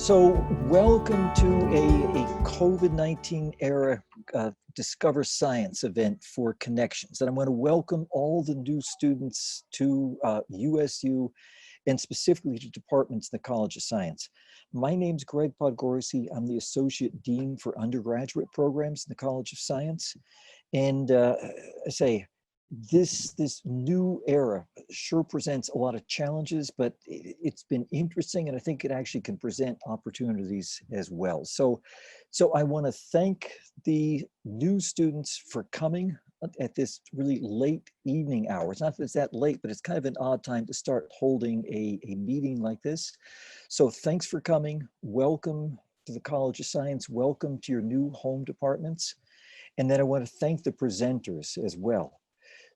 So welcome to a COVID-19 era Discover Science event for Connections. And I'm going to welcome all the new students to USU and specifically to departments in the College of Science. My name's Greg Podgorski. I'm the Associate Dean for Undergraduate Programs in the College of Science. And this new era sure presents a lot of challenges, but it's been interesting, and I think it actually can present opportunities as well. So I want to thank the new students for coming at this really late evening hour. It's not that it's that late, but it's kind of an odd time to start holding a meeting like this. So thanks for coming. Welcome to the College of Science. Welcome to your new home departments. And then I want to thank the presenters as well.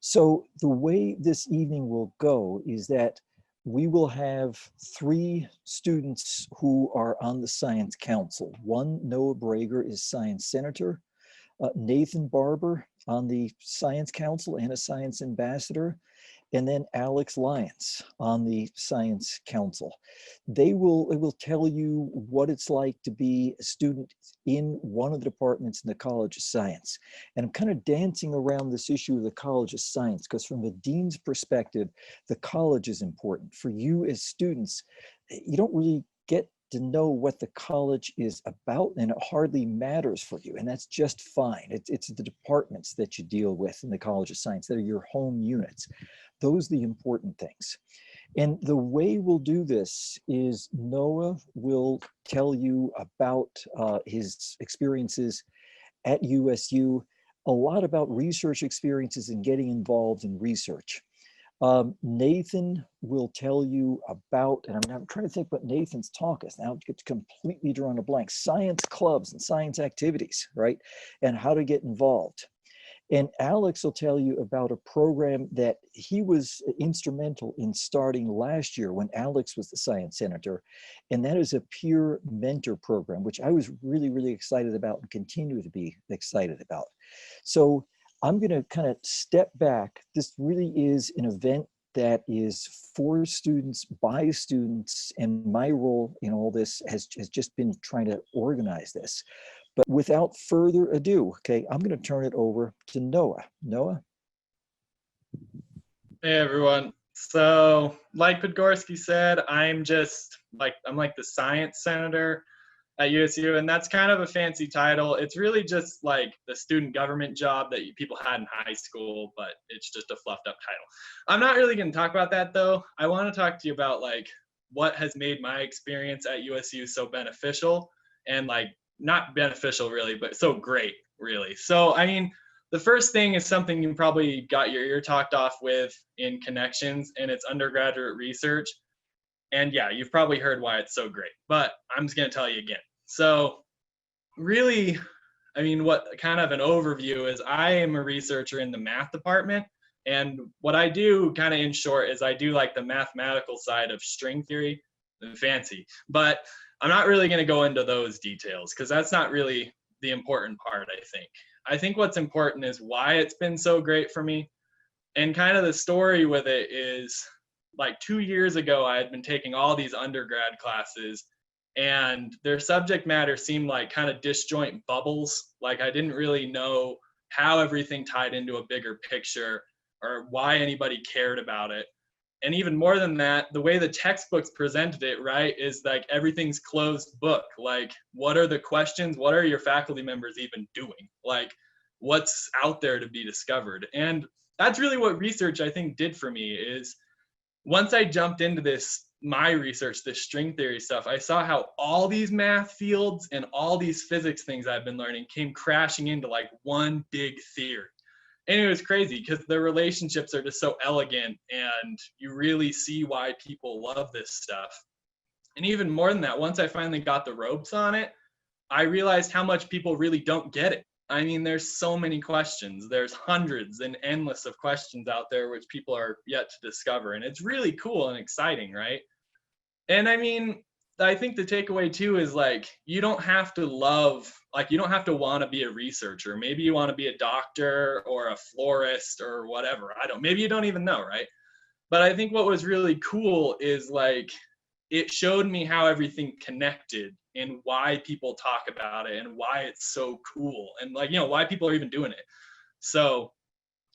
So the way this evening will go is that we will have 3 students who are on the Science Council. One, Noah Braeger, is Science Senator. Nathan Barber on the Science Council and a Science Ambassador. And then Alex Lyons on the Science Council. They will tell you what it's like to be a student in one of the departments in the College of Science. And I'm kind of dancing around this issue of the College of Science because from the dean's perspective, the college is important. For you as students, you don't really get to know what the college is about, and it hardly matters for you, and that's just fine. It's the departments that you deal with in the College of Science that are your home units. Those are the important things. And the way we'll do this is Noah will tell you about his experiences at USU, a lot about research experiences and getting involved in research. Nathan will tell you about, and I'm trying to think what Nathan's talk is now, it's completely drawn a blank, science clubs and science activities, right? And how to get involved. And Alex will tell you about a program that he was instrumental in starting last year when Alex was the Science Senator. And that is a peer mentor program, which I was really, really excited about and continue to be excited about. So I'm going to kind of step back. This really is an event that is for students, by students, and my role in all this has just been trying to organize this. But without further ado, okay, I'm going to turn it over to Noah. Noah? Hey, everyone. So like Podgorski said, I'm like the Science Senator at USU, and that's kind of a fancy title. It's really just like the student government job that people had in high school, but it's just a fluffed up title. I'm not really going to talk about that though. I want to talk to you about like what has made my experience at USU so beneficial, and like not beneficial really, but so great really. So I mean, the first thing is something you probably got your ear talked off with in Connections, and it's undergraduate research. And yeah, you've probably heard why it's so great, but I'm just going to tell you again. So really, I mean, what kind of an overview is I am a researcher in the math department. And what I do kind of in short is I do like the mathematical side of string theory, and fancy, but I'm not really going to go into those details because that's not really the important part, I think. I think what's important is why it's been so great for me. And kind of the story with it is like 2 years ago, I had been taking all these undergrad classes and their subject matter seemed like kind of disjoint bubbles. Like I didn't really know how everything tied into a bigger picture or why anybody cared about it. And even more than that, the way the textbooks presented it, right, is like everything's closed book. Like, what are the questions? What are your faculty members even doing? Like, what's out there to be discovered? And that's really what research, I think, did for me is once I jumped into my research, this string theory stuff, I saw how all these math fields and all these physics things I've been learning came crashing into like one big theory. And it was crazy because the relationships are just so elegant and you really see why people love this stuff. And even more than that, once I finally got the ropes on it, I realized how much people really don't get it. I mean, there's so many questions. There's hundreds and endless of questions out there which people are yet to discover. And it's really cool and exciting, right? And I mean, I think the takeaway too is like, you don't have to you don't have to want to be a researcher. Maybe you want to be a doctor or a florist or whatever. Maybe you don't even know, right? But I think what was really cool is like, it showed me how everything connected and why people talk about it and why it's so cool and like, you know, why people are even doing it. So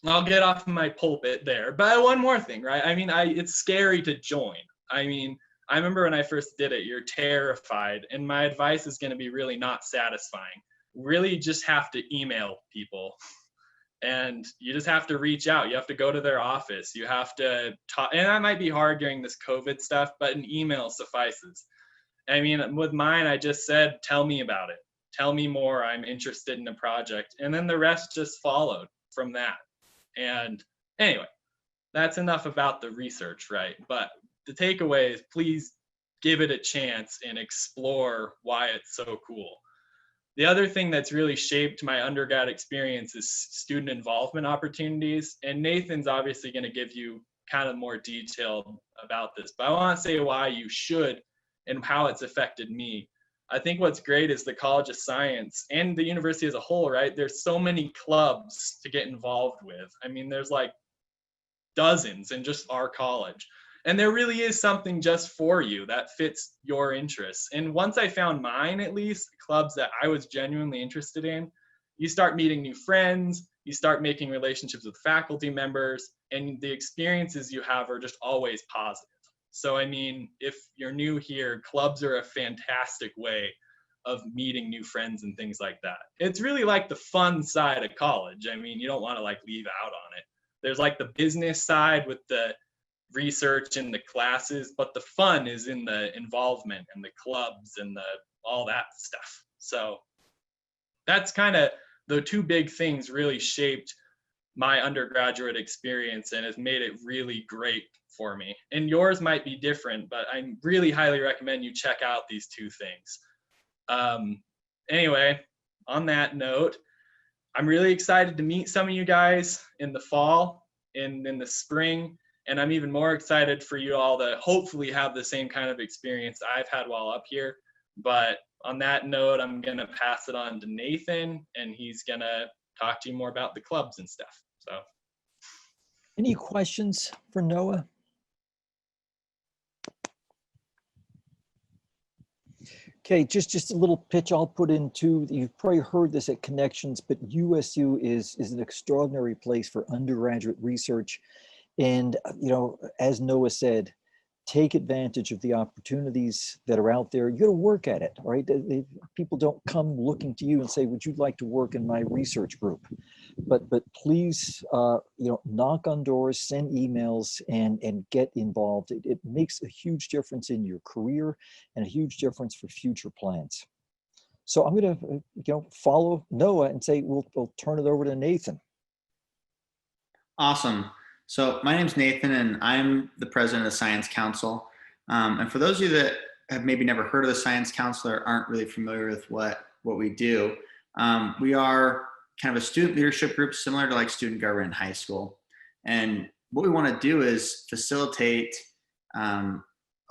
I'll get off of my pulpit there. But one more thing, right? I mean, it's scary to join. I mean, I remember when I first did it, you're terrified. And my advice is going to be really not satisfying. Really just have to email people. And you just have to reach out. You have to go to their office. You have to talk. And that might be hard during this COVID stuff, but an email suffices. I mean, with mine, I just said, tell me about it. Tell me more. I'm interested in a project. And then the rest just followed from that. And anyway, that's enough about the research, right? But the takeaway is please give it a chance and explore why it's so cool. The other thing that's really shaped my undergrad experience is student involvement opportunities. And Nathan's obviously going to give you kind of more detail about this, but I want to say why you should and how it's affected me. I think what's great is the College of Science and the university as a whole, right? There's so many clubs to get involved with. I mean, there's like dozens in just our college. And there really is something just for you that fits your interests. And once I found mine, at least, clubs that I was genuinely interested in, you start meeting new friends, you start making relationships with faculty members, and the experiences you have are just always positive. So, I mean, if you're new here, clubs are a fantastic way of meeting new friends and things like that. It's really like the fun side of college. I mean, you don't want to like leave out on it. There's like the business side with the research and the classes, but the fun is in the involvement and the clubs and the all that stuff. So that's kind of the two big things really shaped my undergraduate experience and has made it really great for me. And yours might be different, but I really highly recommend you check out these two things. Anyway, on that note, I'm really excited to meet some of you guys in the fall and in the spring. And I'm even more excited for you all to hopefully have the same kind of experience I've had while up here. But on that note, I'm going to pass it on to Nathan, and he's going to talk to you more about the clubs and stuff. So, any questions for Noah? Okay, just a little pitch I'll put into, you've probably heard this at Connections, but USU is an extraordinary place for undergraduate research. And, you know, as Noah said, take advantage of the opportunities that are out there. You got to work at it, right? People don't come looking to you and say, would you like to work in my research group? But please, you know, knock on doors, send emails, and get involved. It makes a huge difference in your career and a huge difference for future plans. So I'm going to, you know, follow Noah and say, we'll turn it over to Nathan. Awesome. So my name is Nathan, and I'm the president of the Science Council. And for those of you that have maybe never heard of the Science Council or aren't really familiar with what we do, we are kind of a student leadership group similar to like student government in high school. And what we want to do is facilitate a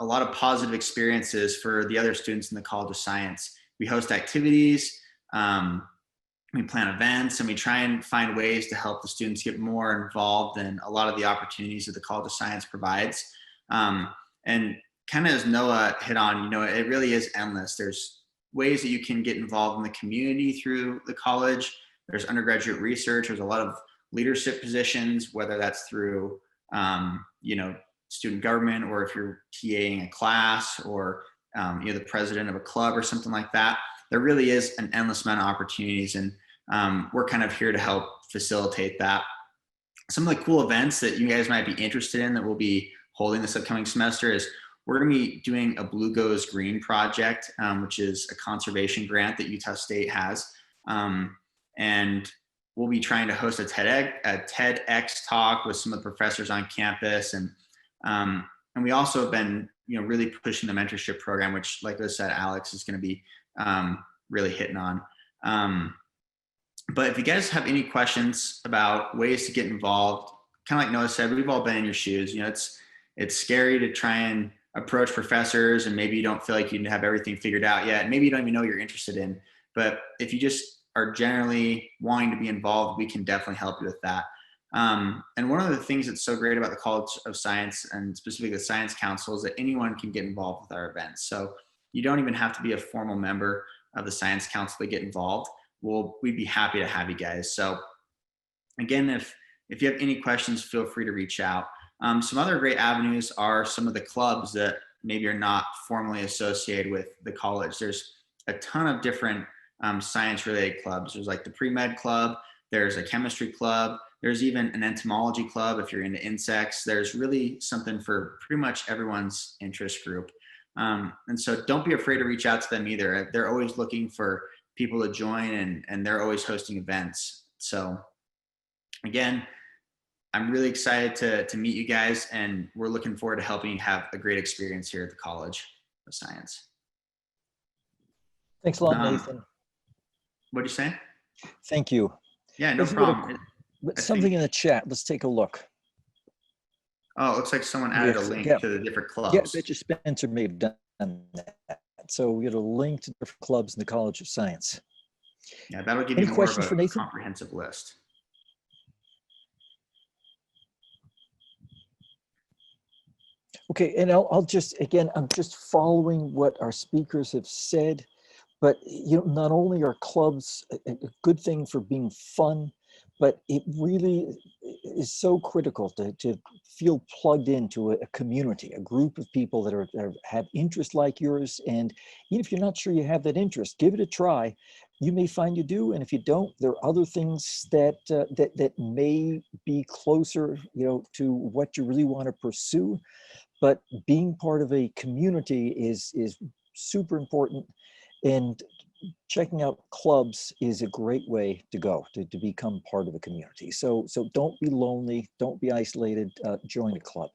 lot of positive experiences for the other students in the College of Science. We host activities, we plan events, and we try and find ways to help the students get more involved in a lot of the opportunities that the College of Science provides. And kind of as Noah hit on, you know, it really is endless. There's ways that you can get involved in the community through the college. There's undergraduate research. There's a lot of leadership positions, whether that's through, you know, student government, or if you're TAing a class, or you're the president of a club or something like that. There really is an endless amount of opportunities, and we're kind of here to help facilitate that. Some of the cool events that you guys might be interested in that we'll be holding this upcoming semester is we're going to be doing a Blue Goes Green project, which is a conservation grant that Utah State has. And we'll be trying to host a TEDx talk with some of the professors on campus. And we also have been, you know, really pushing the mentorship program, which, like I said, Alex is going to be really hitting on. But if you guys have any questions about ways to get involved, kind of like Noah said, we've all been in your shoes. You know, it's scary to try and approach professors, and maybe you don't feel like you have everything figured out yet. And maybe you don't even know what you're interested in. But if you just are generally wanting to be involved, we can definitely help you with that. And one of the things that's so great about the College of Science, and specifically the Science Council, is that anyone can get involved with our events. So You don't even have to be a formal member of the Science Council to get involved. We'd be happy to have you guys. So again, if you have any questions, feel free to reach out. Some other great avenues are some of the clubs that maybe are not formally associated with the college. There's a ton of different science-related clubs. There's like the pre-med club, there's a chemistry club, there's even an entomology club if you're into insects. There's really something for pretty much everyone's interest group. And so don't be afraid to reach out to them either. They're always looking for people to join, and they're always hosting events. So again, I'm really excited to meet you guys, and we're looking forward to helping you have a great experience here at the College of Science. Thanks a lot, Nathan. What'd you say? Thank you. Yeah, no problem. Something in the chat. Let's take a look. Oh, it looks like someone added a link to the different clubs. Yeah, I bet you Spencer may have done that. So we get a link to different clubs in the College of Science. Yeah, that'll give Any you more questions of for a Nathan? comprehensive list. Okay, and I'll just, again, I'm just following what our speakers have said, but you know, not only are clubs a good thing for being fun, but it really is so critical to feel plugged into a community, a group of people that have interests like yours. And even if you're not sure you have that interest, give it a try. You may find you do, and if you don't, there are other things that that may be closer, you know, to what you really want to pursue. But being part of a community is super important, and checking out clubs is a great way to go to become part of a community. So don't be lonely, don't be isolated, join a club.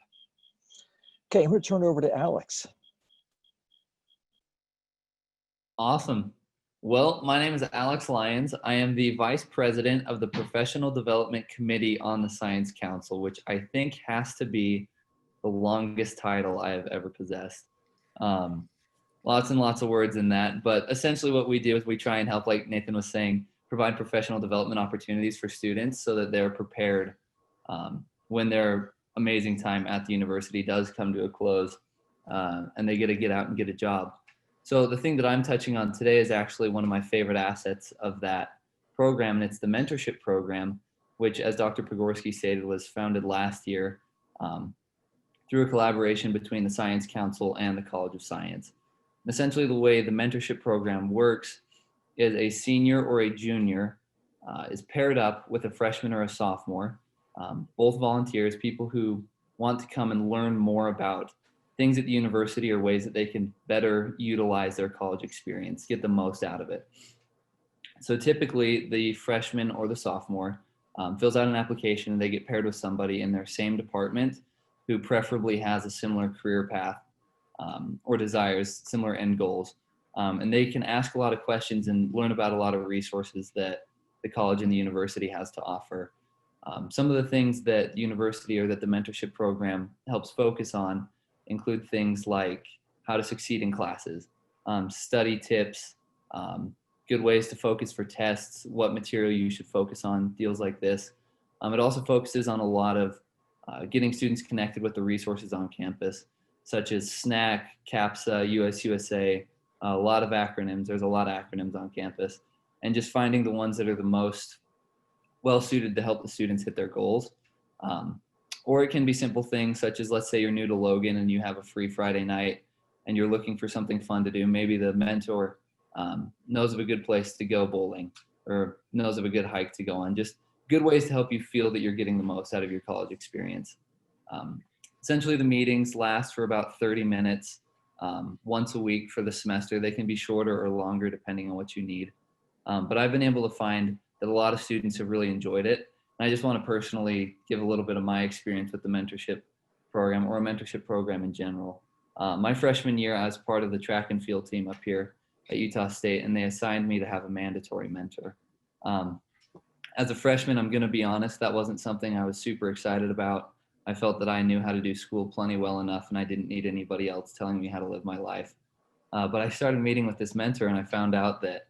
Okay, I'm going to turn it over to Alex. Awesome. Well, my name is Alex Lyons. I am the Vice President of the Professional Development Committee on the Science Council, which I think has to be the longest title I have ever possessed. Lots and lots of words in that, but essentially what we do is we try and help, like Nathan was saying, provide professional development opportunities for students so that they're prepared when their amazing time at the university does come to a close and they get to get out and get a job. So the thing that I'm touching on today is actually one of my favorite assets of that program, and it's the mentorship program, which, as Dr. Podgorski stated, was founded last year through a collaboration between the Science Council and the College of Science. And essentially, the way the mentorship program works is a senior or a junior is paired up with a freshman or a sophomore, both volunteers, people who want to come and learn more about things at the university or ways that they can better utilize their college experience, get the most out of it. So typically, the freshman or the sophomore fills out an application, and they get paired with somebody in their same department who preferably has a similar career path or desires similar end goals. And they can ask a lot of questions and learn about a lot of resources that the college and the university has to offer. Some of the things that the university or that the mentorship program helps focus on include things like how to succeed in classes, study tips, good ways to focus for tests, what material you should focus on, deals like this. It also focuses on a lot of getting students connected with the resources on campus, such as SNAC, CAPSA, USUSA, a lot of acronyms. There's a lot of acronyms on campus, and just finding the ones that are the most well-suited to help the students hit their goals. Or it can be simple things such as, let's say you're new to Logan and you have a free Friday night and you're looking for something fun to do. Maybe the mentor knows of a good place to go bowling or knows of a good hike to go on. Just good ways to help you feel that you're getting the most out of your college experience. Essentially, the meetings last for about 30 minutes once a week for the semester. They can be shorter or longer depending on what you need. But I've been able to find that a lot of students have really enjoyed it. And I just want to personally give a little bit of my experience with the mentorship program or a mentorship program in general. My freshman year, I was part of the track and field team up here at Utah State, and they assigned me to have a mandatory mentor. As a freshman, I'm going to be honest, that wasn't something I was super excited about. I felt that I knew how to do school plenty well enough, and I didn't need anybody else telling me how to live my life. But I started meeting with this mentor, and I found out that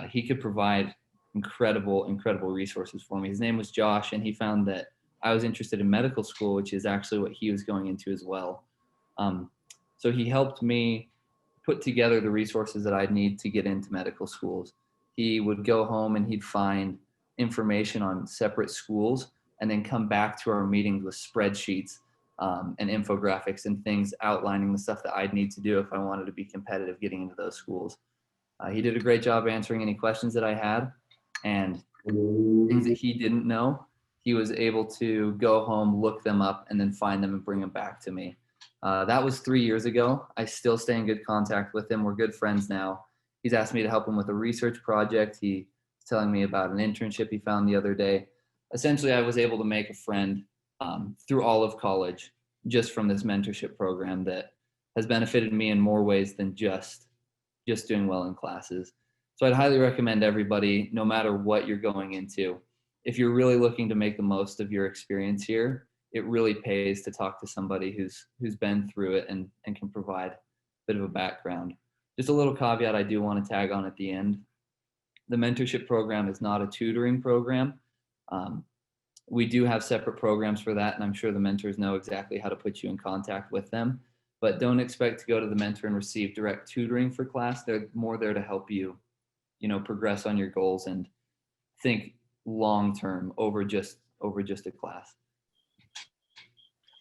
he could provide incredible resources for me. His name was Josh, and he found that I was interested in medical school, which is actually what he was going into as well. So he helped me put together the resources that I'd need to get into medical schools. He would go home and he'd find information on separate schools and then come back to our meetings with spreadsheets and infographics and things outlining the stuff that I'd need to do if I wanted to be competitive getting into those schools. He did a great job answering any questions that I had, and things that he didn't know, he was able to go home, look them up, and then find them and bring them back to me. That was 3 years ago. I still stay in good contact with him. We're good friends now. He's asked me to help him with a research project. He's telling me about an internship he found the other day. Essentially, I was able to make a friend through all of college just from this mentorship program that has benefited me in more ways than just doing well in classes. So I'd highly recommend everybody, no matter what you're going into, if you're really looking to make the most of your experience here, it really pays to talk to somebody who's been through it and can provide a bit of a background. Just a little caveat I do want to tag on at the end. The mentorship program is not a tutoring program. We do have separate programs for that, and I'm sure the mentors know exactly how to put you in contact with them. But don't expect to go to the mentor and receive direct tutoring for class. They're more there to help you, progress on your goals and think long-term over just a class.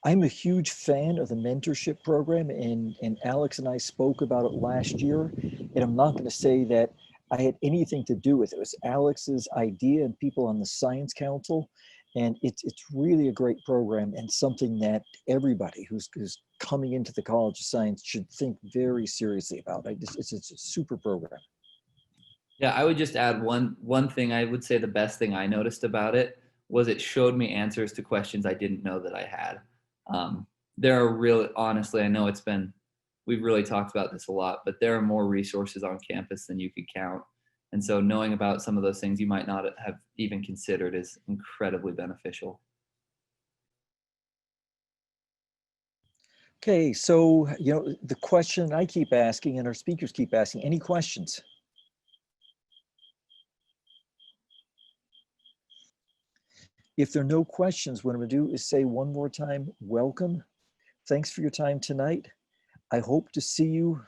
I'm a huge fan of the mentorship program, and Alex and I spoke about it last year, and I'm not going to say that I had anything to do with it. It was Alex's idea and people on the Science Council, and it's really a great program and something that everybody who's coming into the College of Science should think very seriously about. It's a super program. Yeah, I would just add one thing. I would say the best thing I noticed about it was it showed me answers to questions I didn't know that I had. There are really, honestly, I know we've really talked about this a lot, but there are more resources on campus than you could count. And so knowing about some of those things you might not have even considered is incredibly beneficial. Okay, so, the question I keep asking and our speakers keep asking, any questions? If there are no questions, what I'm going to do is say one more time, welcome. Thanks for your time tonight. I hope to see you,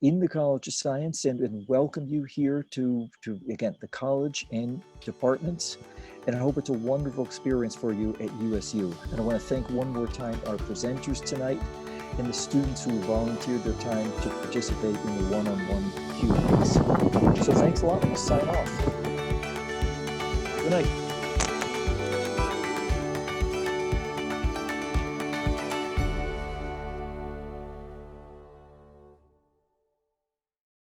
in the College of Science and welcome you here to again, the college and departments. And I hope it's a wonderful experience for you at USU. And I want to thank one more time our presenters tonight and the students who volunteered their time to participate in the one-on-one Q&As. So thanks a lot. We'll sign off. Good night.